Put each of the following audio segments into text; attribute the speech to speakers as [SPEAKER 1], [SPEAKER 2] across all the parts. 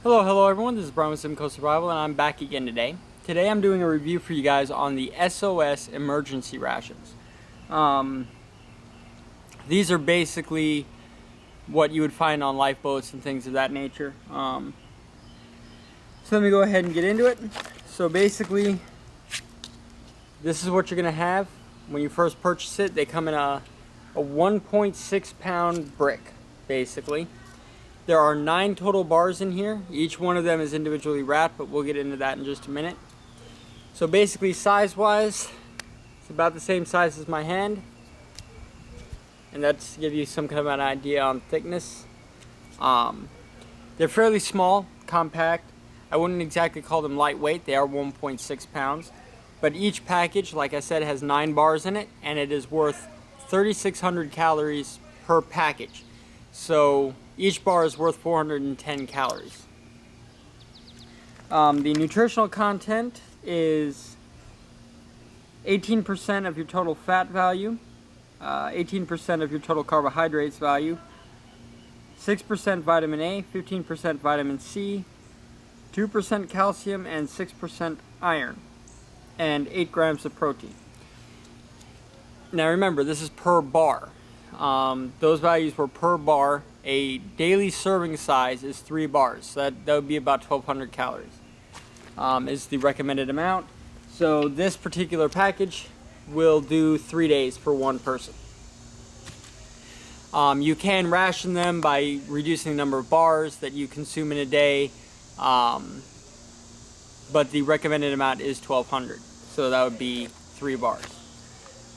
[SPEAKER 1] Hello everyone, this is Brian with Zimco Survival and I'm back again today. Today I'm doing a review for you guys on the SOS Emergency Rations. These are basically what you would find on lifeboats and things of that nature. So let me go ahead and get into it. So basically, this is what you're going to have when you first purchase it. They come in a 1.6 pound brick, basically. There are 9 total bars in here. Each one of them is individually wrapped, but we'll get into that in just a minute. So basically, size-wise, it's about the same size as my hand. And that's to give you some kind of an idea on thickness. They're fairly small, compact. I wouldn't exactly call them lightweight. They are 1.6 pounds. But each package, like I said, has 9 bars in it, and it is worth 3,600 calories per package. So each bar is worth 410 calories. The nutritional content is 18% of your total fat value, 18% of your total carbohydrates value, 6% vitamin A, 15% vitamin C, 2% calcium, and 6% iron, and 8 grams of protein. Now remember, this is per bar. Those values were per bar. A daily serving size is 3 bars. So that would be about 1,200 calories is the recommended amount. So this particular package will do 3 days for one person. You can ration them by reducing the number of bars that you consume in a day, but the recommended amount is 1,200. So that would be 3 bars.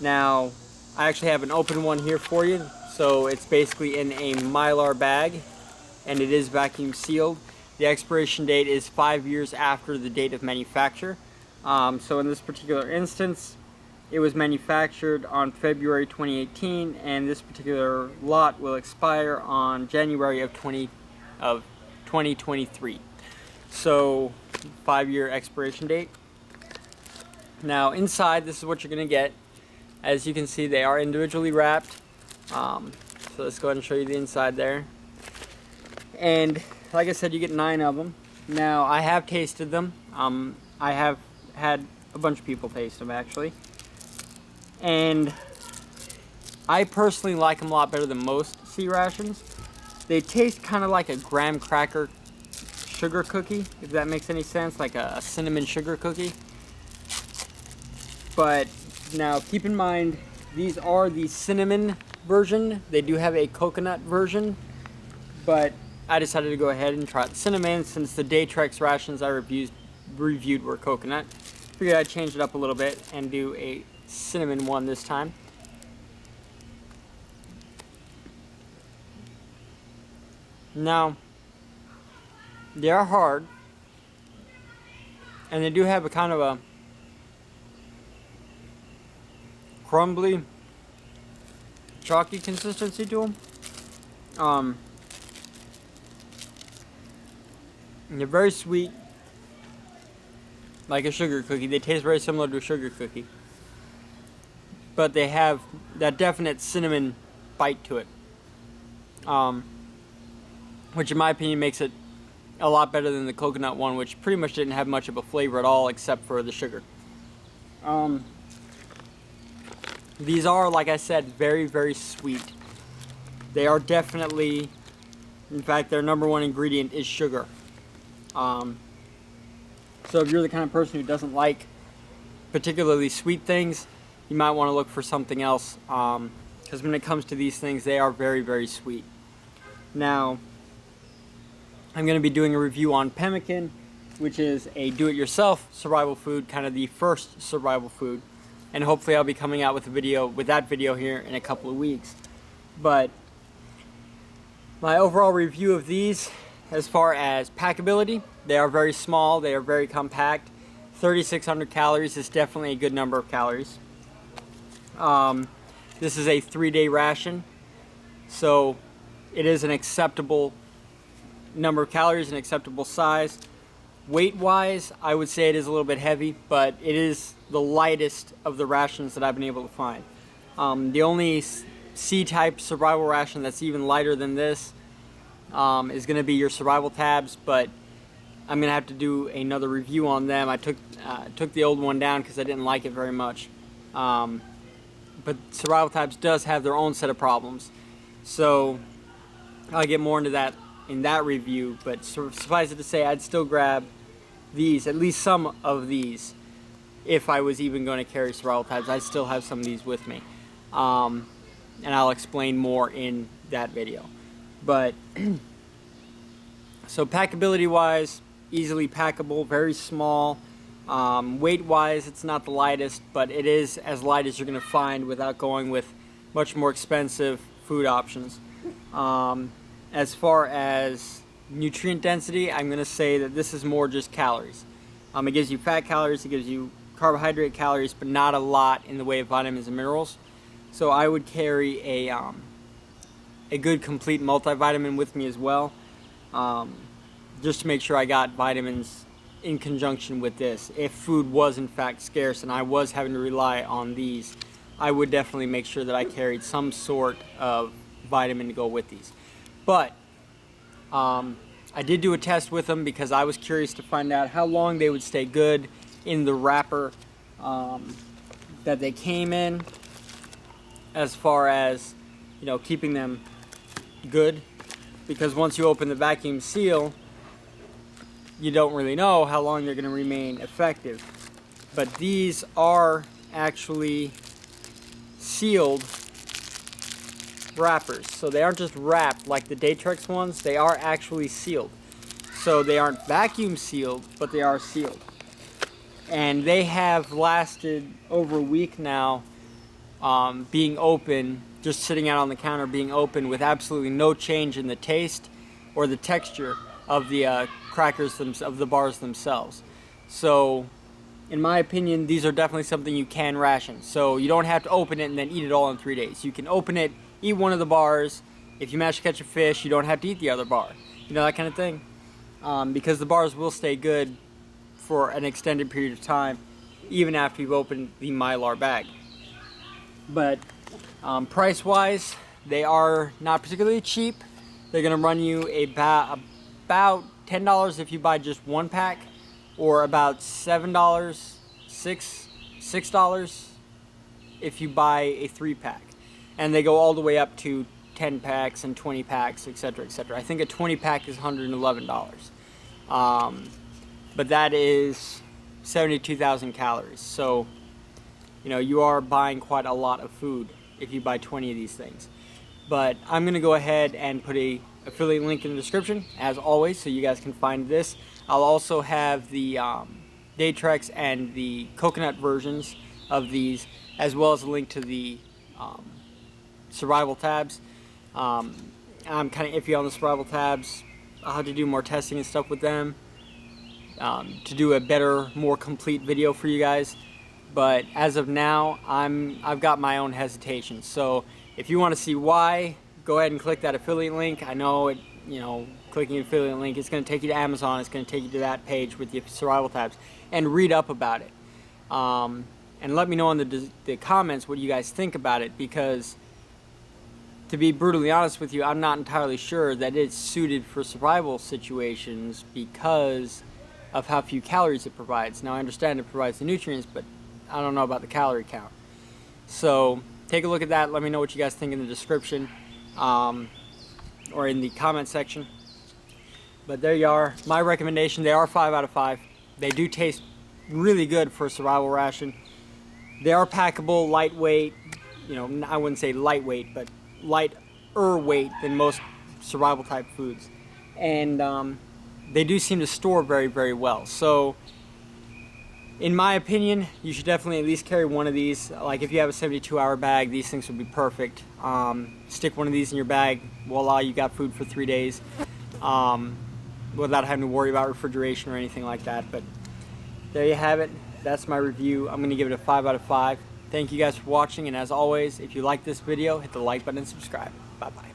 [SPEAKER 1] Now, I actually have an open one here for you. So it's basically in a Mylar bag, and it is vacuum sealed. The expiration date is 5 years after the date of manufacture. So in this particular instance, it was manufactured on February 2018, and this particular lot will expire on January of 2023. So 5-year expiration date. Now inside, this is what you're going to get. As you can see, they are individually wrapped. So let's go ahead and show you the inside there. And like I said, you get 9 of them. Now, I have tasted them. I have had a bunch of people taste them, actually. And I personally like them a lot better than most sea rations. They taste kind of like a graham cracker sugar cookie, if that makes any sense, like a cinnamon sugar cookie. But now, keep in mind, these are the cinnamon version. They do have a coconut version, but I decided to go ahead and try the cinnamon since the Datrex rations I reviewed were coconut. Figured I'd change it up a little bit and do a cinnamon one this time. Now, they are hard, and they do have a kind of a crumbly, chalky consistency to them. And they're very sweet, like a sugar cookie. They taste very similar to a sugar cookie, but they have that definite cinnamon bite to it, which in my opinion makes it a lot better than the coconut one, which pretty much didn't have much of a flavor at all except for the sugar. These are, like I said, very, very sweet. They are definitely, in fact, their #1 ingredient is sugar. So if you're the kind of person who doesn't like particularly sweet things, you might want to look for something else. Because when it comes to these things, they are very, very sweet. Now, I'm going to be doing a review on pemmican, which is a do-it-yourself survival food, kind of the first survival food. And hopefully I'll be coming out with that video here in a couple of weeks. But my overall review of these, as far as packability, they are very small, they are very compact. 3,600 calories is definitely a good number of calories. This is a 3-day ration, so it is an acceptable number of calories, an acceptable size. Weight-wise, I would say it is a little bit heavy, but it is the lightest of the rations that I've been able to find. The only C-type survival ration that's even lighter than this is going to be your survival tabs, but I'm gonna have to do another review on them. I took the old one down because I didn't like it very much. But Survival Tabs does have their own set of problems, so I'll get more into that in that review. But suffice it to say, I'd still grab these, at least some of these, if I was even going to carry Survival Tabs. I still have some of these with me, and I'll explain more in that video. But so packability wise, easily packable, very small. Weight wise, it's not the lightest, but it is as light as you're going to find without going with much more expensive food options. As far as nutrient density, I'm going to say that this is more just calories. It gives you fat calories, it gives you carbohydrate calories, but not a lot in the way of vitamins and minerals. So I would carry a good complete multivitamin with me as well, just to make sure I got vitamins in conjunction with this. If food was in fact scarce and I was having to rely on these, I would definitely make sure that I carried some sort of vitamin to go with these. But I did do a test with them because I was curious to find out how long they would stay good in the wrapper that they came in, as far as, you know, keeping them good, because once you open the vacuum seal, you don't really know how long they're going to remain effective. But these are actually sealed wrappers, so they aren't just wrapped like the Datrex ones, they are actually sealed. So they aren't vacuum sealed, but they are sealed. And they have lasted over a week now, being open, just sitting out on the counter being open, with absolutely no change in the taste or the texture of the crackers, of the bars themselves. So in my opinion, these are definitely something you can ration. So you don't have to open it and then eat it all in 3 days. You can open it, eat one of the bars. If you manage to catch a fish, you don't have to eat the other bar. You know, that kind of thing. Because the bars will stay good for an extended period of time, even after you've opened the Mylar bag. But price-wise, they are not particularly cheap. They're going to run you about $10 if you buy just one pack, or about $7, $6 if you buy a 3-pack. And they go all the way up to 10 packs and 20 packs, etc., etc. I think a 20-pack is $111. But that is 72,000 calories. So, you know, you are buying quite a lot of food if you buy 20 of these things. But I'm going to go ahead and put a affiliate link in the description, as always, so you guys can find this. I'll also have the Datrex and the coconut versions of these, as well as a link to the Survival Tabs. I'm kind of iffy on the Survival Tabs. I'll have to do more testing and stuff with them to do a better, more complete video for you guys. But as of now, I've got my own hesitations. So if you want to see why, go ahead and click that affiliate link. I know it, you know, clicking the affiliate link, it's going to take you to Amazon. It's going to take you to that page with the Survival Tabs, and read up about it. And let me know in the comments what you guys think about it, because to be brutally honest with you, I'm not entirely sure that it's suited for survival situations because of how few calories it provides. Now I understand it provides the nutrients, but I don't know about the calorie count. So take a look at that. Let me know what you guys think in the description, or in the comment section. But there you are. My recommendation, they are 5 out of 5. They do taste really good for a survival ration. They are packable, lightweight. You know, I wouldn't say lightweight, but lighter weight than most survival type foods. And they do seem to store very, very well. So in my opinion, you should definitely at least carry one of these. Like if you have a 72-hour bag, these things would be perfect. Stick one of these in your bag, voila, you got food for 3 days, without having to worry about refrigeration or anything like that. But there you have it. That's my review. I'm going to give it a 5 out of 5. Thank you guys for watching, and as always, if you like this video, hit the like button and subscribe. Bye-bye.